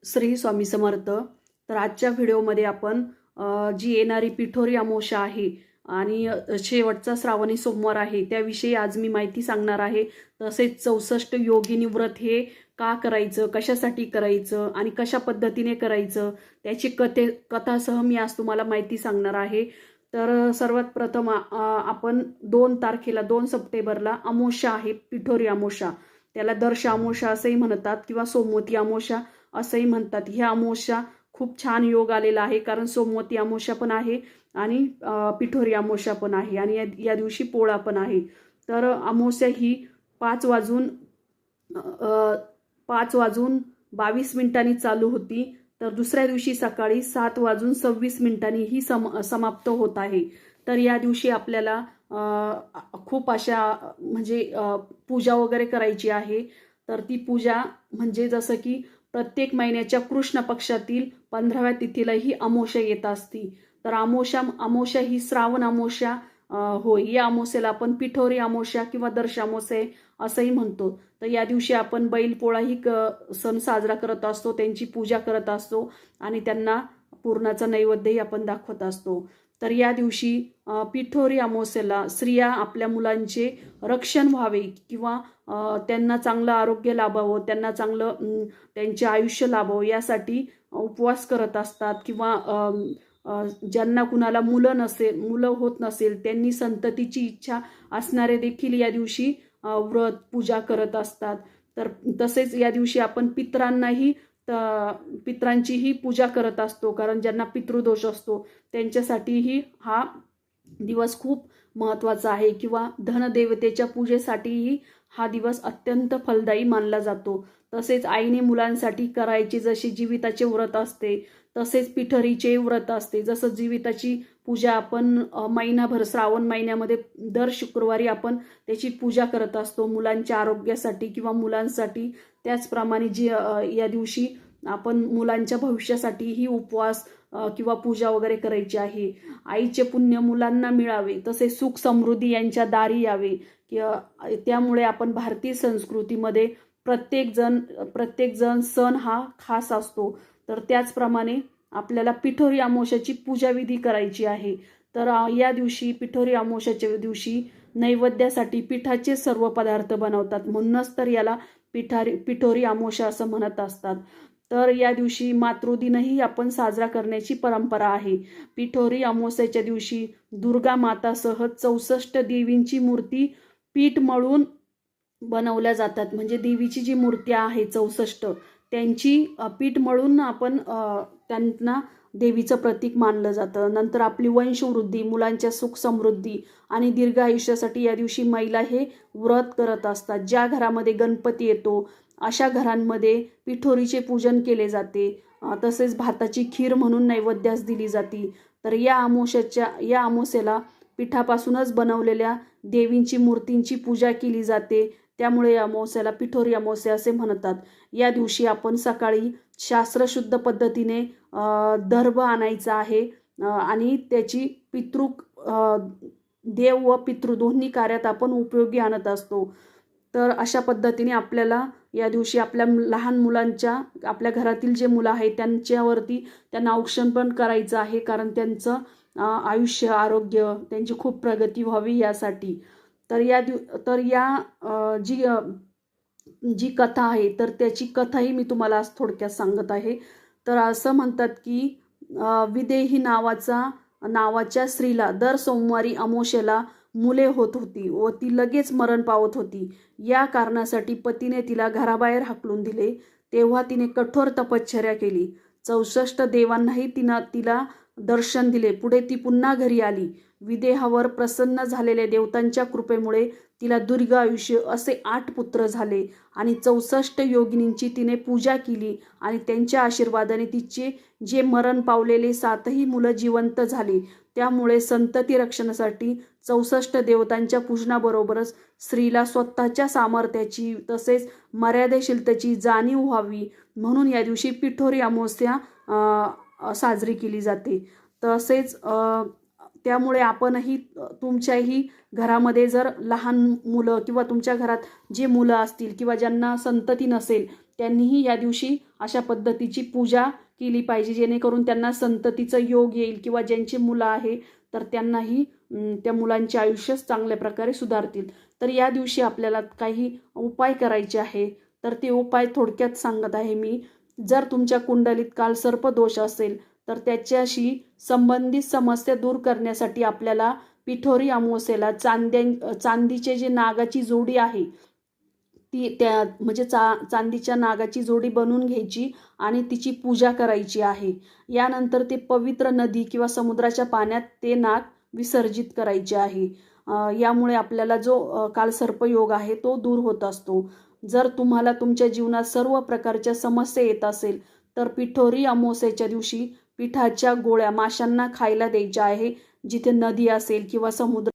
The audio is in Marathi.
श्री स्वामी समर्थ. तर आजच्या व्हिडिओमध्ये आपण जी येणारी पिठोरी अमावस्या आहे आणि शेवटचा श्रावणी सोमवार आहे त्याविषयी आज मी माहिती सांगणार आहे. तसेच 64 योगिनी व्रत हे का करायचं, कशासाठी करायचं आणि कशा पद्धतीने करायचं त्याची कथासह मी आज तुम्हाला माहिती सांगणार आहे. तर सर्वात प्रथम आपण 2 तारखेला 2 सप्टेंबरला अमावस्या आहे, पिठोरी अमावस्या. त्याला दर्श अमावस्या असंही म्हणतात किंवा सोमवती अमावस्या असंही म्हणतात. ह्या अमावस्या खूप छान योग आलेला आहे, कारण सोमवती अमावस्या पण आहे आणि पिठोरी अमावस्या पण आहे आणि या दिवशी पोळा पण आहे. तर अमावस्या ही 5 वाजून 22 चालू होती, तर दुसऱ्या दिवशी सकाळी 7 वाजून 26 ही समाप्त होत आहे. तर या दिवशी आपल्याला खूप अशा म्हणजे पूजा वगैरे करायची आहे. तर ती पूजा म्हणजे जसं की प्रत्येक महिन्याच्या कृष्ण पक्षातील 15व्या तिथीला ही अमावस्या येत असती. तर अमावस्या ही श्रावण अमावस्या होय. या अमावस्येला आपण पिठोरी अमावस्या किंवा दर्श अमावस्या असंही म्हणतो. तर या दिवशी आपण बैलपोळा ही सण साजरा करत असतो, त्यांची पूजा करत असतो आणि त्यांना पूर्णाचा नैवेद्यही आपण दाखवत असतो. तर या दिवशी पिठोरी अमावस्येला स्त्रिया आपल्या मुलांचे रक्षण व्हावे किंवा त्यांना चांगलं आरोग्य लाभावं, त्यांना चांगलं त्यांचे आयुष्य लाभावं यासाठी उपवास करत असतात किंवा ज्यांना कुणाला मुलं होत नसेल त्यांनी संततीची इच्छा असणारे देखील या दिवशी व्रत पूजा करत असतात. तर तसेच या दिवशी आपण पित्रांचीही पूजा करत असतो, कारण ज्यांना पितृदोष असतो त्यांच्यासाठीही हा दिवस खूप महत्त्वाचा आहे किंवा धनदेवतेच्या पूजेसाठीही हा दिवस अत्यंत फलदायी मानला जातो. तसेच आईने मुलांसाठी करायचे जसे जीविताचे व्रत असते तसेच पिठरीचे व्रत असते. जसं जीविताची पूजा आपण महिनाभर श्रावण महिन्यामध्ये दर शुक्रवारी आपण त्याची पूजा करत असतो मुलांच्या आरोग्यासाठी किंवा मुलांसाठी. त्याचप्रमाणे या दिवशी आपण मुलांच्या भविष्यासाठीही उपवास किंवा पूजा वगैरे करायची आहे. आईचे पुण्य मुलांना मिळावे, तसे सुख समृद्धी यांच्या दारी यावे. त्यामुळे आपण भारतीय संस्कृतीमध्ये प्रत्येक जण सण हा खास असतो. तर त्याचप्रमाणे आपल्याला पिठोरी अमावस्याची पूजाविधी करायची आहे. तर या दिवशी पिठोरी अमावस्याच्या दिवशी नैवेद्यासाठी पिठाचे सर्व पदार्थ बनवतात, म्हणूनच तर याला पिठोरी अमावस्या असं म्हणत असतात. तर या दिवशी मातृदिनही आपण साजरा करण्याची परंपरा आहे. पिठोरी अमावस्येच्या दिवशी दुर्गा मातासह 64 देवींची मूर्ती पीठ मळून बनवल्या जातात. म्हणजे देवीची जी मूर्ती आहे 64 त्यांची पीठ मळून आपण त्यांना देवीचं प्रतीक मानलं जातं. नंतर आपली वंशवृद्धी, मुलांच्या सुख समृद्धी आणि दीर्घ आयुष्यासाठी या दिवशी महिला हे व्रत करत असतात. ज्या घरामध्ये गणपती येतो अशा घरांमध्ये पिठोरीचे पूजन केले जाते. तसेच भाताची खीर म्हणून नैवेद्यास दिली जाते. तर या अमावस्येला पिठापासूनच बनवलेल्या देवींची मूर्तींची पूजा केली जाते. त्यामुळे या अमावस्येला पिठोरी अमावस्या असे म्हणतात. या दिवशी आपण सकाळी शास्त्रशुद्ध पद्धतीने दर्भ आणायचा आहे आणि त्याची देव व पितृ दोन्ही कार्यात आपण उपयोगी आणत असतो. तर अशा पद्धतीने आपल्याला या दिवशी आपल्या लहान मुलांच्या, आपल्या घरातील जे मुलं आहेत त्यांच्यावरती त्यांना औक्षण पण करायचं आहे, कारण त्यांचं आयुष्य, आरोग्य, त्यांची खूप प्रगती व्हावी यासाठी. तर या जी कथा आहे तर त्याची कथाही मी तुम्हाला आज थोडक्यात सांगत आहे. तर असं म्हणतात की विदेही नावाच्या स्त्रीला दर सोमवारी अमावस्येला मुले होत होती व ती लगेच मरण पावत होती. या कारणासाठी पतीने तिला घराबाहेर हाकलून दिले. तेव्हा तिने कठोर तपश्चर्या केली. 64 देवांनाही तिला दर्शन दिले. पुढे ती पुन्हा घरी आली. विदेहावर प्रसन्न झालेल्या देवतांच्या कृपेमुळे तिला दीर्घ आयुष्य असे 8 पुत्र झाले आणि 64 योगिनींची तिने पूजा केली आणि त्यांच्या आशीर्वादाने तिचे जे मरण पावलेले 7ही मुलं जिवंत झाली. त्यामुळे संतती रक्षणासाठी 64 देवतांच्या पूजनाबरोबरच स्त्रीला स्वतःच्या सामर्थ्याची तसेच मर्यादेशीलतेची जाणीव व्हावी म्हणून या दिवशी पिठोरी अमावस्या साजरी केली जाते. तसेच त्यामुळे आपणही तुमच्याही घरामध्ये जर लहान मुलं किंवा तुमच्या घरात जे मुलं असतील किंवा ज्यांना संतती नसेल त्यांनीही या दिवशी अशा पद्धतीची पूजा केली पाहिजे, जेणेकरून त्यांना संततीचं योग येईल किंवा ज्यांची मुलं आहे तर त्यांनाही त्या मुलांचे आयुष्य चांगल्या प्रकारे सुधारतील. तर या दिवशी आपल्याला काही उपाय करायचे आहे, तर ते उपाय थोडक्यात सांगत आहे मी. जर तुमच्या कुंडलीत कालसर्प दोष असेल तर त्याच्याशी संबंधित समस्या दूर करण्यासाठी आपल्याला पिठोरी अमावस्येला चांदीचे जे नागाची जोडी आहे ती म्हणजे चांदीच्या नागाची जोडी बनवून घ्यायची आणि तिची पूजा करायची आहे. यानंतर ते पवित्र नदी किंवा समुद्राच्या पाण्यात ते नाग विसर्जित करायचे आहे. यामुळे आपल्याला जो कालसर्प योग आहे तो दूर होत असतो. जर तुम्हाला तुमच्या जीवनात सर्व प्रकारच्या समस्या येत असेल तर पिठोरी अमावस्येच्या दिवशी पिठाच्या गोळ्या माशांना खायला द्यायच्या आहे. जिथे नदी असेल किंवा समुद्र